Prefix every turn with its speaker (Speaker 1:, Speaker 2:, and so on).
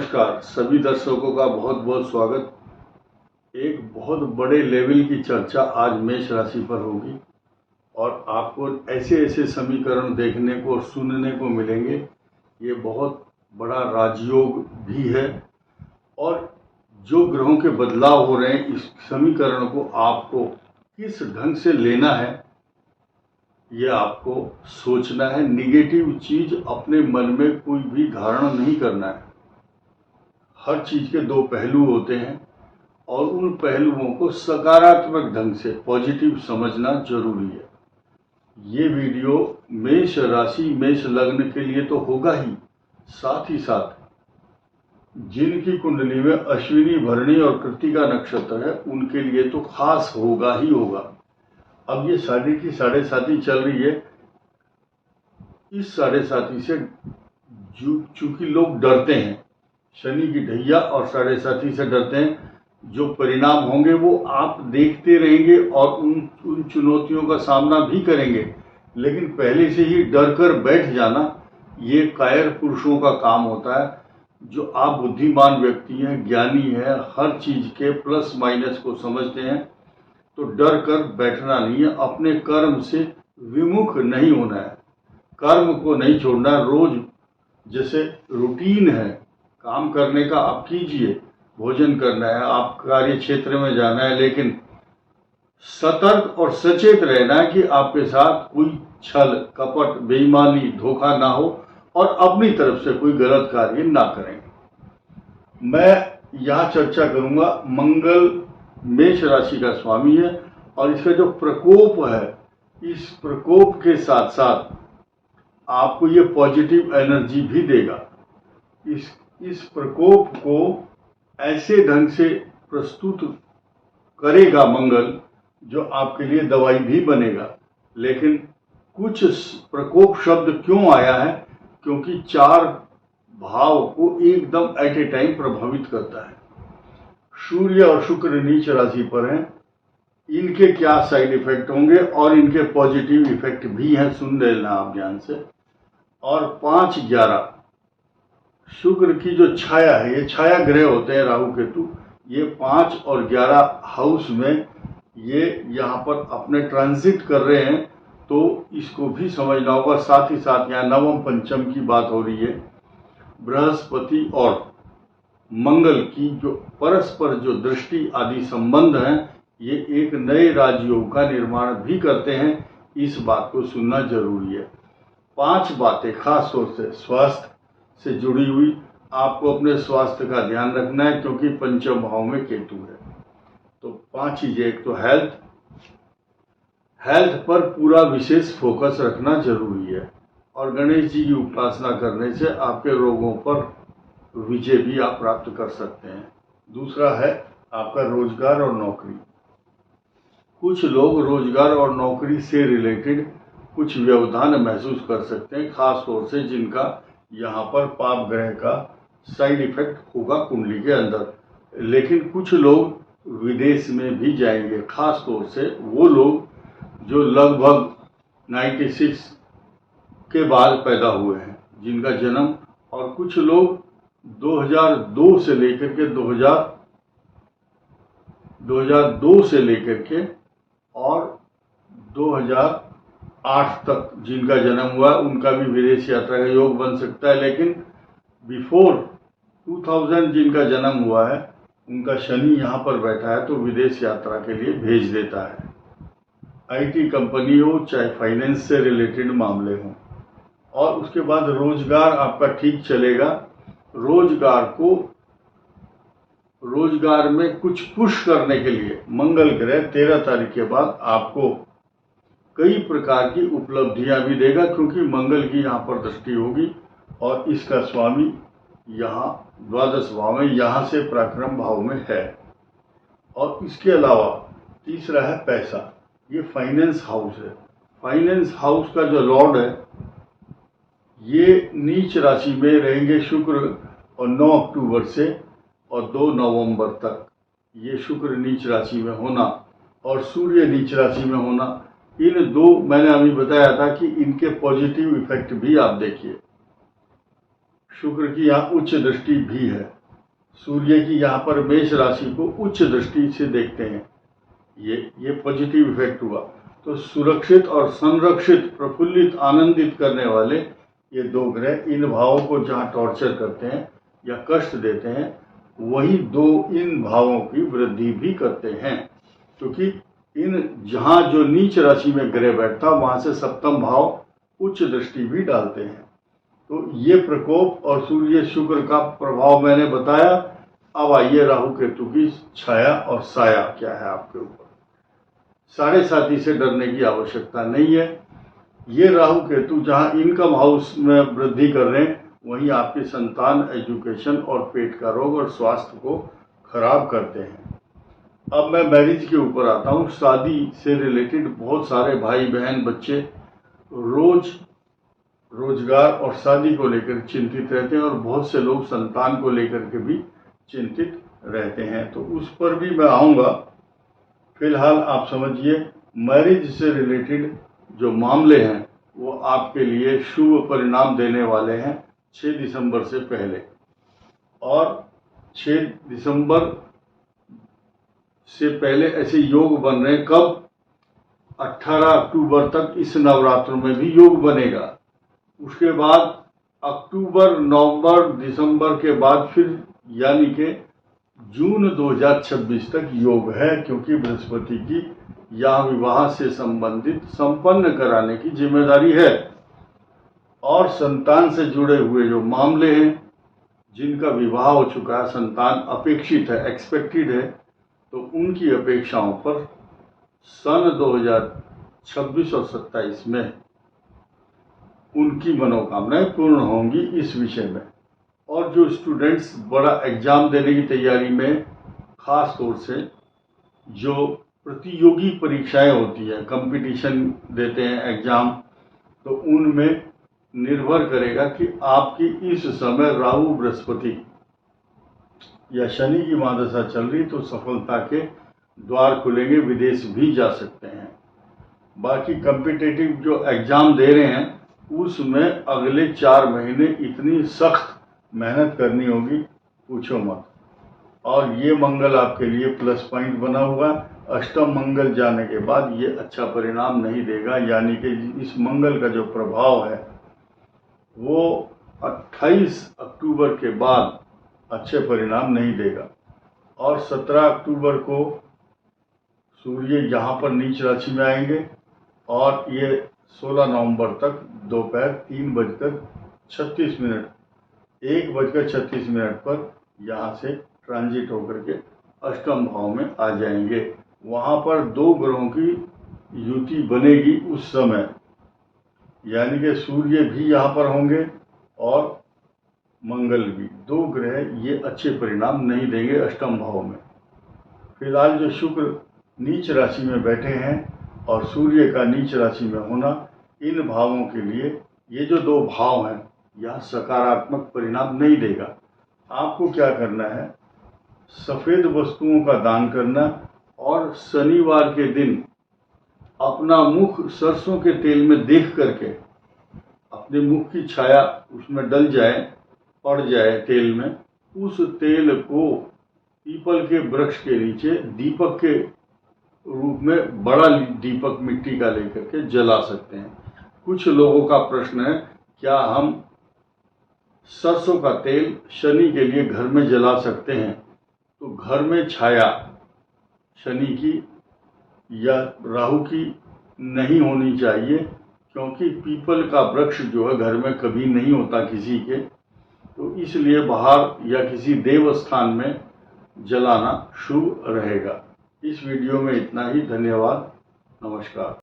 Speaker 1: नमस्कार सभी दर्शकों का बहुत बहुत स्वागत। एक बहुत बड़े लेवल की चर्चा आज मेष राशि पर होगी और आपको ऐसे ऐसे समीकरण देखने को और सुनने को मिलेंगे। ये बहुत बड़ा राजयोग भी है और जो ग्रहों के बदलाव हो रहे हैं इस समीकरण को आपको किस ढंग से लेना है ये आपको सोचना है। निगेटिव चीज अपने मन में कोई भी धारणा नहीं करना है। हर चीज के दो पहलू होते हैं और उन पहलुओं को सकारात्मक ढंग से पॉजिटिव समझना जरूरी है। ये वीडियो मेष राशि मेष लग्न के लिए तो होगा ही, साथ ही साथ जिनकी कुंडली में अश्विनी भरणी और कृत्तिका नक्षत्र है उनके लिए तो खास होगा ही होगा। अब ये साढ़े की साढ़े साथी चल रही है। इस साढ़े साथी से चूंकि लोग डरते हैं, शनि की ढैया और साढ़े साथी से डरते हैं, जो परिणाम होंगे वो आप देखते रहेंगे और उन चुनौतियों का सामना भी करेंगे। लेकिन पहले से ही डर कर बैठ जाना ये कायर पुरुषों का काम होता है। जो आप बुद्धिमान व्यक्ति हैं, ज्ञानी हैं, हर चीज के प्लस माइनस को समझते हैं, तो डर कर बैठना नहीं है। अपने कर्म से विमुख नहीं होना है, कर्म को नहीं छोड़ना। रोज जैसे रूटीन है काम करने का आप कीजिए, भोजन करना है, आप कार्य क्षेत्र में जाना है, लेकिन सतर्क और सचेत रहना है कि आपके साथ कोई छल कपट बेईमानी धोखा ना हो और अपनी तरफ से कोई गलत कार्य ना करें। मैं यहाँ चर्चा करूंगा, मंगल मेष राशि का स्वामी है और इसका जो प्रकोप है, इस प्रकोप के साथ साथ आपको ये पॉजिटिव एनर्जी भी देगा। इस प्रकोप को ऐसे ढंग से प्रस्तुत करेगा मंगल जो आपके लिए दवाई भी बनेगा। लेकिन कुछ प्रकोप शब्द क्यों आया है? क्योंकि चार भाव को एकदम एट ए टाइम प्रभावित करता है। सूर्य और शुक्र नीच राशि पर हैं, इनके क्या साइड इफेक्ट होंगे और इनके पॉजिटिव इफेक्ट भी हैं, सुन लेना आप ध्यान से। और 5-11 शुक्र की जो छाया है, ये छाया ग्रह होते हैं राहु केतु, ये 5 और 11 हाउस में ये यहाँ पर अपने ट्रांजिट कर रहे हैं, तो इसको भी समझना होगा। साथ ही साथ यहाँ नवम पंचम की बात हो रही है। बृहस्पति और मंगल की जो परस्पर जो दृष्टि आदि संबंध हैं, ये एक नए राजयोग का निर्माण भी करते हैं। इस बात को सुनना जरूरी है। 5 बातें खास तौर से स्वास्थ्य से जुड़ी हुई, आपको अपने स्वास्थ्य का ध्यान रखना है क्योंकि पंचम भाव में केतु है। तो 5 चीजें, एक तो हेल्थ पर पूरा विशेष फोकस रखना जरूरी है और गणेश जी की उपासना करने से आपके रोगों पर विजय भी आप प्राप्त कर सकते हैं। दूसरा है आपका रोजगार और नौकरी। कुछ लोग रोजगार और नौकरी से रिलेटेड कुछ व्यवधान महसूस कर सकते हैं, खास तौर से जिनका यहाँ पर पाप ग्रह का साइड इफेक्ट होगा कुंडली के अंदर। लेकिन कुछ लोग विदेश में भी जाएंगे, खास तौर से वो लोग जो लगभग 96 के बाद पैदा हुए हैं, जिनका जन्म, और कुछ लोग 2002 से लेकर के 2002 से लेकर के और 2008 तक जिनका जन्म हुआ, उनका भी विदेश यात्रा का योग बन सकता है। लेकिन बिफोर 2000 जिनका जन्म हुआ है, उनका शनि यहाँ पर बैठा है तो विदेश यात्रा के लिए भेज देता है। आईटी कंपनी हो चाहे फाइनेंस से रिलेटेड मामले हों। और उसके बाद रोजगार आपका ठीक चलेगा। रोजगार में कुछ पुश करने के लिए मंगल ग्रह 13 तारीख के बाद आपको कई प्रकार की उपलब्धियां भी देगा, क्योंकि मंगल की यहाँ पर दृष्टि होगी और इसका स्वामी यहाँ द्वादश भाव में, यहाँ से पराक्रम भाव में है। और इसके अलावा तीसरा है पैसा, ये फाइनेंस हाउस है। फाइनेंस हाउस का जो लॉर्ड है ये नीच राशि में रहेंगे शुक्र, और 9 अक्टूबर से और 2 नवंबर तक ये शुक्र नीच राशि में होना और सूर्य नीच राशि में होना, इन दो मैंने अभी बताया था कि इनके पॉजिटिव इफेक्ट भी आप देखिए। शुक्र की यहाँ उच्च दृष्टि भी है सूर्य की यहाँ पर मेष राशि को उच्च दृष्टि से देखते हैं, ये पॉजिटिव इफेक्ट हुआ। तो सुरक्षित और संरक्षित, प्रफुल्लित, आनंदित करने वाले ये दो ग्रह इन भावों को जहाँ टॉर्चर करते हैं या कष्ट देते हैं, वही दो इन भावों की वृद्धि भी करते हैं, क्योंकि इन जहाँ जो नीच राशि में ग्रह बैठता वहाँ से सप्तम भाव उच्च दृष्टि भी डालते हैं। तो ये प्रकोप और सूर्य शुक्र का प्रभाव मैंने बताया। अब आइए राहु केतु की छाया और साया क्या है आपके ऊपर। साढ़े साथी से डरने की आवश्यकता नहीं है। ये राहु केतु जहाँ इनकम हाउस में वृद्धि कर रहे हैं, वहीं आपकी संतान, एजुकेशन और पेट का रोग और स्वास्थ्य को खराब करते हैं। अब मैं मैरिज के ऊपर आता हूँ। शादी से रिलेटेड बहुत सारे भाई बहन बच्चे रोजगार और शादी को लेकर चिंतित रहते हैं, और बहुत से लोग संतान को लेकर के भी चिंतित रहते हैं, तो उस पर भी मैं आऊँगा। फिलहाल आप समझिए, मैरिज से रिलेटेड जो मामले हैं वो आपके लिए शुभ परिणाम देने वाले हैं 6 दिसंबर से पहले। और 6 दिसंबर से पहले ऐसे योग बन रहे हैं। कब? 18 अक्टूबर तक इस नवरात्र में भी योग बनेगा। उसके बाद अक्टूबर, नवंबर, दिसंबर के बाद फिर यानी कि जून 2026 तक योग है, क्योंकि बृहस्पति की यहाँ विवाह से संबंधित संपन्न कराने की जिम्मेदारी है। और संतान से जुड़े हुए जो मामले हैं, जिनका विवाह हो चुका है, संतान अपेक्षित है, एक्सपेक्टेड है, तो उनकी अपेक्षाओं पर सन 2026 और 27 में उनकी मनोकामनाएं पूर्ण होंगी इस विषय में। और जो स्टूडेंट्स बड़ा एग्जाम देने की तैयारी में, खास तौर से जो प्रतियोगी परीक्षाएं होती है, कंपटीशन देते हैं एग्जाम, तो उनमें निर्भर करेगा कि आपकी इस समय राहु, बृहस्पति या शनि की महादशा चल रही, तो सफलता के द्वार खुलेंगे, विदेश भी जा सकते हैं। बाकी कॉम्पिटिटिव जो एग्जाम दे रहे हैं, उसमें अगले 4 महीने इतनी सख्त मेहनत करनी होगी, पूछो मत। और ये मंगल आपके लिए प्लस पॉइंट बना हुआ। अष्टम मंगल जाने के बाद ये अच्छा परिणाम नहीं देगा, यानी कि इस मंगल का जो प्रभाव है वो 28 अक्टूबर के बाद अच्छे परिणाम नहीं देगा। और 17 अक्टूबर को सूर्य यहाँ पर नीच राशि में आएंगे, और ये 16 नवंबर तक दोपहर 3:36 1:36 पर यहाँ से ट्रांजिट होकर के अष्टम भाव में आ जाएंगे। वहाँ पर दो ग्रहों की युति बनेगी उस समय, यानी कि सूर्य भी यहाँ पर होंगे और मंगल भी। दो ग्रह ये अच्छे परिणाम नहीं देंगे अष्टम भाव में। फिलहाल जो शुक्र नीच राशि में बैठे हैं और सूर्य का नीच राशि में होना, इन भावों के लिए ये जो दो भाव हैं, यह सकारात्मक परिणाम नहीं देगा। आपको क्या करना है? सफ़ेद वस्तुओं का दान करना, और शनिवार के दिन अपना मुख सरसों के तेल में देख करके अपने मुख की छाया उसमें डल जाए, पड़ जाए तेल में, उस तेल को पीपल के वृक्ष के नीचे दीपक के रूप में, बड़ा दीपक मिट्टी का लेकर के जला सकते हैं। कुछ लोगों का प्रश्न है, क्या हम सरसों का तेल शनि के लिए घर में जला सकते हैं? तो घर में छाया शनि की या राहु की नहीं होनी चाहिए, क्योंकि पीपल का वृक्ष जो है घर में कभी नहीं होता किसी के, तो इसलिए बाहर या किसी देव स्थान में जलाना शुभ रहेगा। इस वीडियो में इतना ही। धन्यवाद, नमस्कार।